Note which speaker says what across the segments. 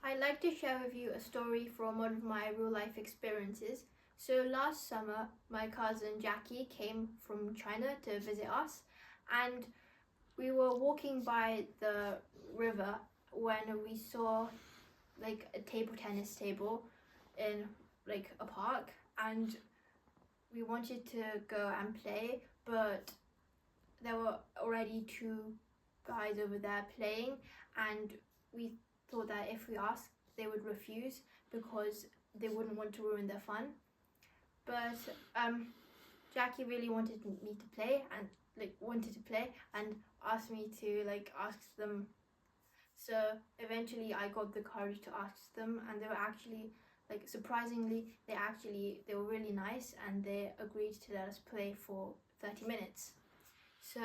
Speaker 1: I'd like to share with you a story from one of my real life experiences. So last summer, my cousin Jackie came from China to visit us, and we were walking by the river when we saw like a table tennis table in like a park, and we wanted to go and play, but there were already two guys over there playing, and we thought that if we asked, they would refuse because they wouldn't want to ruin their fun. But Jackie really wanted me to play and wanted to play and asked me to ask them. So eventually I got the courage to ask them, and they were actually surprisingly they were really nice, and they agreed to let us play for 30 minutes. So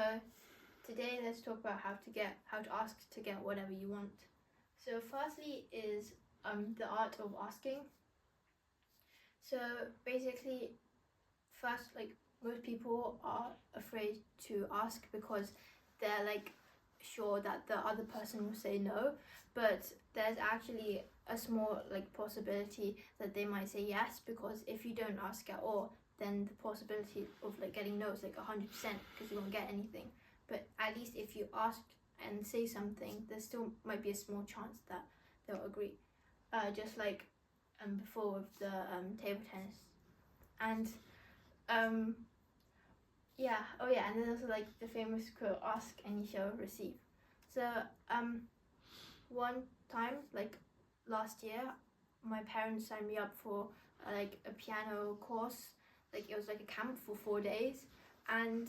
Speaker 1: today let's talk about how to ask to get whatever you want. So firstly is the art of asking. So basically, first, most people are afraid to ask because they're sure that the other person will say no, but there's actually a small possibility that they might say yes, because if you don't ask at all, then the possibility of getting no is 100% because you won't get anything. But at least if you ask and say something, there still might be a small chance that they'll agree. Just like before with the table tennis. And and then there's the famous quote, ask and you shall receive. So one time, last year, my parents signed me up for a piano course. It was a camp for 4 days, and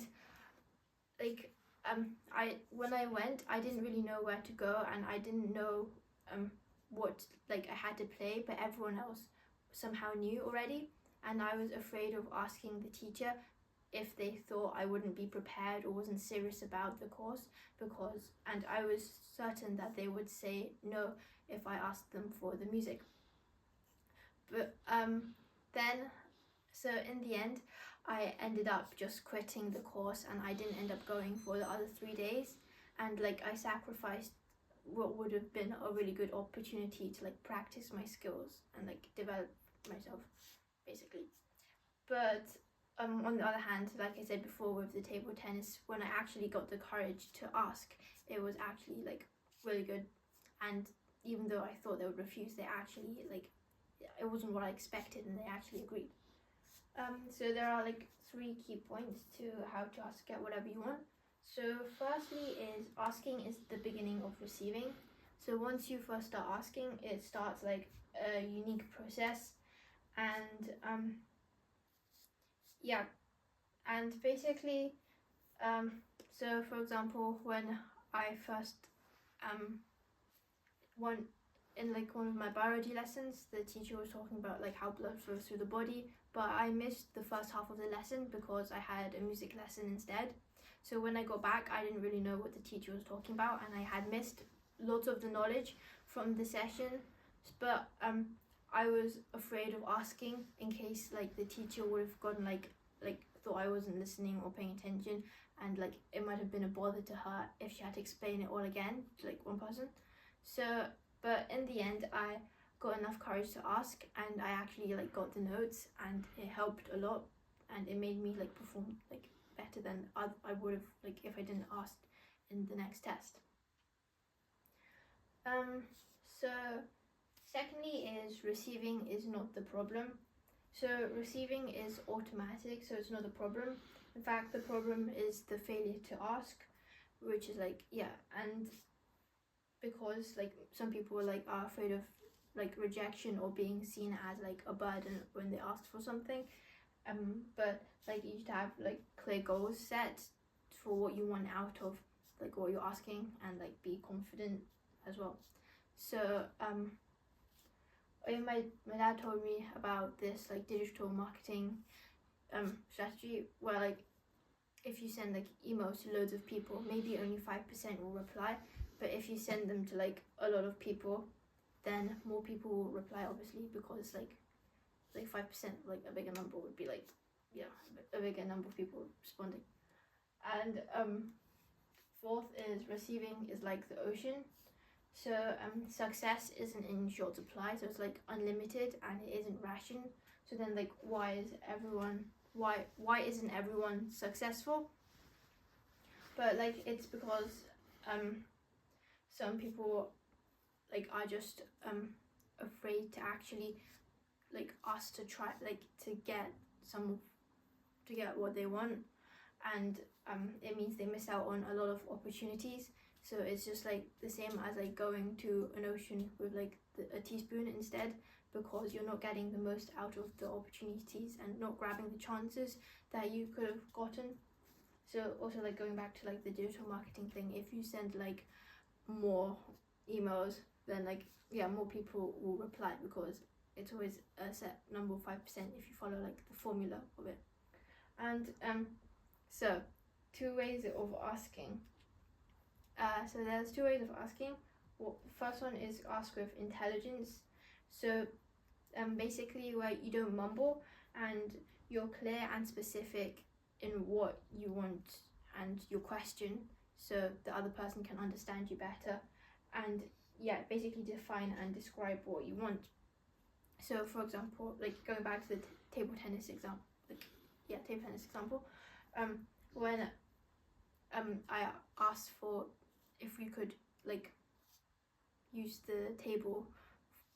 Speaker 1: when I went, I didn't really know where to go, and I didn't know what I had to play, but everyone else somehow knew already, and I was afraid of asking the teacher if they thought I wouldn't be prepared or wasn't serious about the course, and I was certain that they would say no if I asked them for the music. But so in the end, I ended up just quitting the course, and I didn't end up going for the other 3 days, and I sacrificed what would have been a really good opportunity to practice my skills and develop myself, basically. But on the other hand, like I said before with the table tennis, when I actually got the courage to ask, it was actually really good. And even though I thought they would refuse, they actually it wasn't what I expected, and they actually agreed. So there are 3 key points to how to ask, get whatever you want. So firstly is asking is the beginning of receiving. So once you first start asking, it starts a unique process, and and basically so for example, when I first one of my biology lessons, the teacher was talking about how blood flows through the body, but I missed the first half of the lesson because I had a music lesson instead. So when I got back, I didn't really know what the teacher was talking about, and I had missed lots of the knowledge from the session. But I was afraid of asking in case the teacher would have gotten thought I wasn't listening or paying attention, and it might have been a bother to her if she had to explain it all again to one person. So but in the end, I got enough courage to ask, and I actually got the notes, and it helped a lot, and it made me perform better than I would have if I didn't ask in the next test. So secondly is receiving is not the problem. So receiving is automatic, so it's not a problem. In fact, the problem is the failure to ask, which is and because some people are afraid of rejection or being seen as a burden when they ask for something. But you should have clear goals set for what you want out of what you're asking, and be confident as well. So my dad told me about this digital marketing strategy where if you send emails to loads of people, maybe only 5% will reply, but if you send them to a lot of people, then more people will reply, obviously, because 5%, a bigger number would be a bigger number of people responding. And fourth is receiving is like the ocean. So success isn't in short supply, so it's like unlimited and it isn't ration. So then like why isn't everyone successful? But like it's because some people like are just afraid to actually like ask to try like to get what they want, and it means they miss out on a lot of opportunities. So it's just like the same as like going to an ocean with like a teaspoon instead, because you're not getting the most out of the opportunities and not grabbing the chances that you could have gotten. So also like going back to like the digital marketing thing, if you send like more emails, then like more people will reply, because it's always a set number of 5% if you follow like the formula of it. And so 2 ways of asking. So there's 2 ways of asking. Well, the first one is ask with intelligence. So basically where you don't mumble and you're clear and specific in what you want and your question, so the other person can understand you better, and basically define and describe what you want. So for example, like going back to the table tennis example, when I asked for if we could like use the table,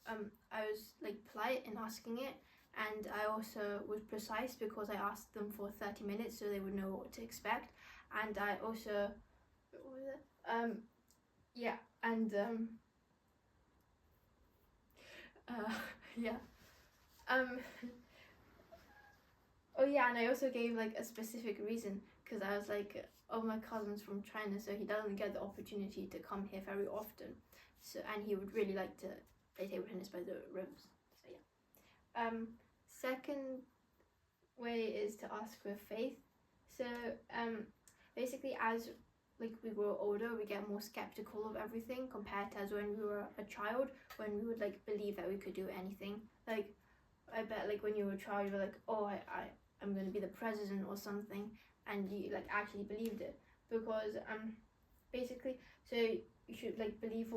Speaker 1: I was like polite in asking it, and I also was precise because I asked them for 30 minutes so they would know what to expect. And I also and I also gave like a specific reason, because I was like, oh, my cousin's from China, so he doesn't get the opportunity to come here very often, so and he would really like to play table tennis by the rivers. So second way is to ask with faith. So basically as like we grow older, we get more skeptical of everything compared to as when we were a child, when we would like believe that we could do anything. Like I bet like when you were a child, you were like, oh, I'm going to be the president or something, and you like actually believed it, because basically, so you should like believe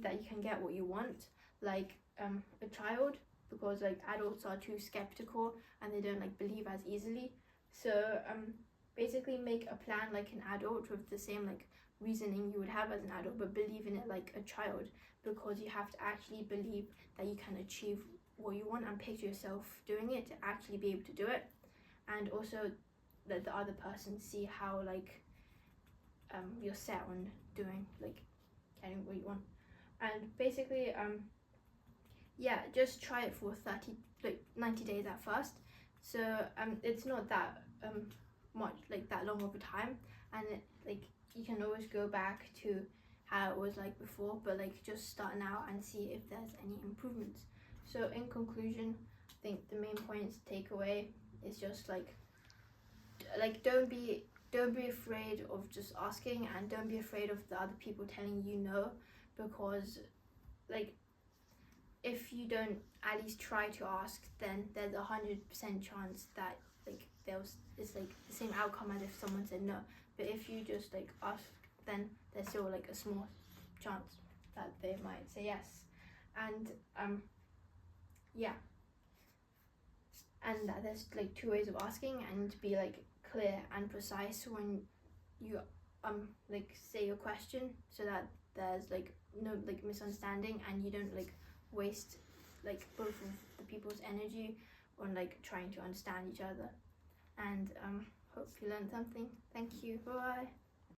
Speaker 1: that you can get what you want, like a child, because like adults are too skeptical and they don't like believe as easily. So basically make a plan like an adult with the same like reasoning you would have as an adult, but believe in it like a child, because you have to actually believe that you can achieve what you want and picture yourself doing it to actually be able to do it, and also let the other person see how like you're set on doing like getting what you want. And basically just try it for 90 days at first. So it's not that much like that long of a time, and like you can always go back to how it was like before, but like just start now and see if there's any improvements. So in conclusion, I think the main points to take away is just like don't be afraid of just asking, and don't be afraid of the other people telling you no, because like if you don't at least try to ask, then there's 100% chance that like it's like the same outcome as if someone said no. But if you just like ask, then there's still like a small chance that they might say yes. And and that there's like 2 ways of asking, and be like clear and precise when you like say your question, so that there's like no like misunderstanding, and you don't like waste like both of the people's energy on like trying to understand each other. And hope you learned something. Thank you. Bye.